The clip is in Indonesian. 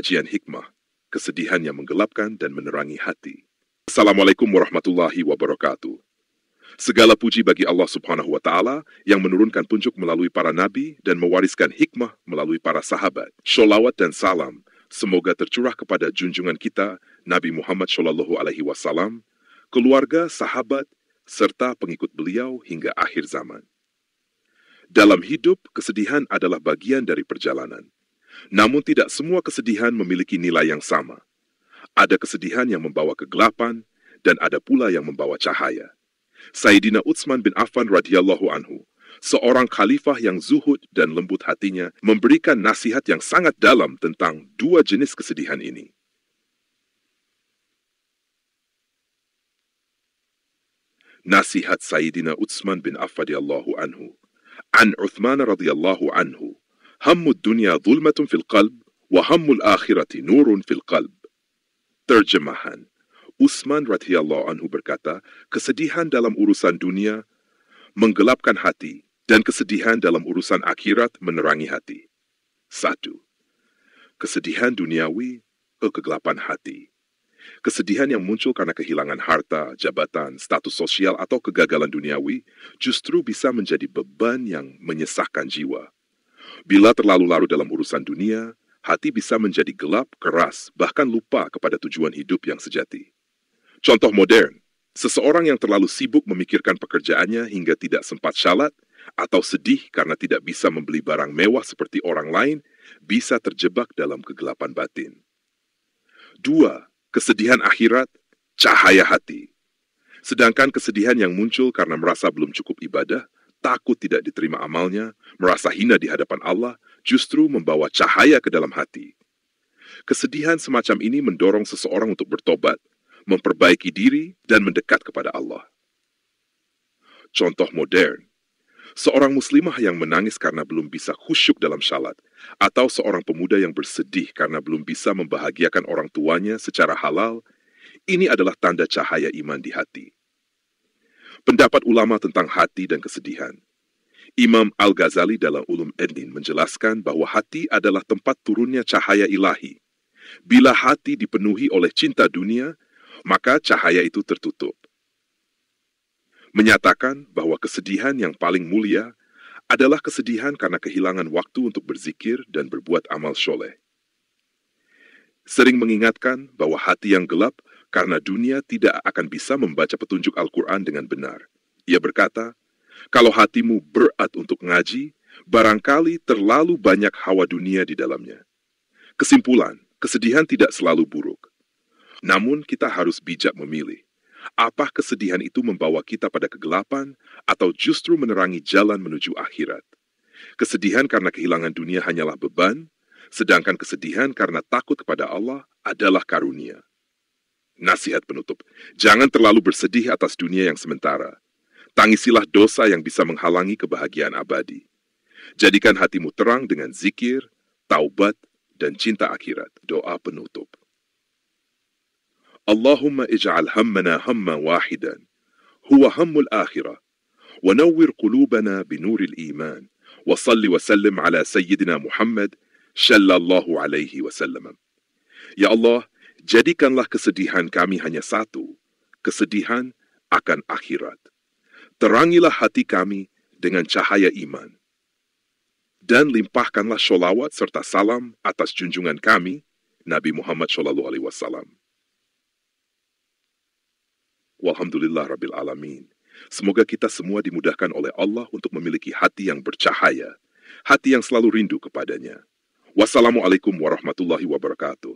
kajian hikmah, kesedihan yang menggelapkan dan menerangi hati. Assalamualaikum warahmatullahi wabarakatuh. Segala puji bagi Allah Subhanahu wa Ta'ala yang menurunkan petunjuk melalui para nabi dan mewariskan hikmah melalui para sahabat. Sholawat dan salam semoga tercurah kepada junjungan kita Nabi Muhammad SAW, keluarga, sahabat, serta pengikut beliau hingga akhir zaman. Dalam hidup, kesedihan adalah bagian dari perjalanan. Namun tidak semua kesedihan memiliki nilai yang sama. Ada kesedihan yang membawa kegelapan, dan ada pula yang membawa cahaya. Sayyidina Utsman bin Affan radhiyallahu anhu, seorang khalifah yang zuhud dan lembut hatinya, memberikan nasihat yang sangat dalam tentang dua jenis kesedihan ini. Nasihat Sayyidina Utsman bin Affan radhiyallahu anhu. An Uthman radhiyallahu anhu, hammud dunya zulmatun fil qalb, wa hammul akhirati nurun fil qalb. Terjemahan, Utsman radhiyallahu anhu berkata, kesedihan dalam urusan dunia menggelapkan hati, dan kesedihan dalam urusan akhirat menerangi hati. 1. Kesedihan duniawi, kegelapan hati. Kesedihan yang muncul karena kehilangan harta, jabatan, status sosial, atau kegagalan duniawi justru bisa menjadi beban yang menyesakkan jiwa. Bila terlalu larut dalam urusan dunia, hati bisa menjadi gelap, keras, bahkan lupa kepada tujuan hidup yang sejati. Contoh modern, seseorang yang terlalu sibuk memikirkan pekerjaannya hingga tidak sempat syalat, atau sedih karena tidak bisa membeli barang mewah seperti orang lain, bisa terjebak dalam kegelapan batin. 2. Kesedihan akhirat, cahaya hati. Sedangkan kesedihan yang muncul karena merasa belum cukup ibadah, takut tidak diterima amalnya, merasa hina di hadapan Allah, justru membawa cahaya ke dalam hati. Kesedihan semacam ini mendorong seseorang untuk bertobat, memperbaiki diri, dan mendekat kepada Allah. Contoh modern, seorang muslimah yang menangis karena belum bisa khusyuk dalam syalat, atau seorang pemuda yang bersedih karena belum bisa membahagiakan orang tuanya secara halal, ini adalah tanda cahaya iman di hati. Pendapat ulama tentang hati dan kesedihan. Imam Al-Ghazali dalam Ulum Ad-Din menjelaskan bahwa hati adalah tempat turunnya cahaya ilahi. Bila hati dipenuhi oleh cinta dunia, maka cahaya itu tertutup. Menyatakan bahwa kesedihan yang paling mulia adalah kesedihan karena kehilangan waktu untuk berzikir dan berbuat amal soleh. Sering mengingatkan bahwa hati yang gelap karena dunia tidak akan bisa membaca petunjuk Al-Quran dengan benar. Ia berkata, kalau hatimu berat untuk ngaji, barangkali terlalu banyak hawa dunia di dalamnya. Kesimpulan, kesedihan tidak selalu buruk. Namun kita harus bijak memilih. Apa kesedihan itu membawa kita pada kegelapan atau justru menerangi jalan menuju akhirat? Kesedihan karena kehilangan dunia hanyalah beban, sedangkan kesedihan karena takut kepada Allah adalah karunia. Nasihat penutup, jangan terlalu bersedih atas dunia yang sementara. Tangisilah dosa yang bisa menghalangi kebahagiaan abadi. Jadikan hatimu terang dengan zikir, taubat, dan cinta akhirat. Doa penutup. Allahumma ij'al hammana hamman wahidan, huwa hammul akhirah, wa nawwir qulubana binuril iman, wa salli wa sallim ala Sayyidina Muhammad, sallallahu alaihi wasallam. Ya Allah, jadikanlah kesedihan kami hanya satu, kesedihan akan akhirat. Terangilah hati kami dengan cahaya iman. Dan limpahkanlah sholawat serta salam atas junjungan kami, Nabi Muhammad SAW. Walhamdulillah Rabbil Alamin. Semoga kita semua dimudahkan oleh Allah untuk memiliki hati yang bercahaya, hati yang selalu rindu kepadanya. Wassalamualaikum warahmatullahi wabarakatuh.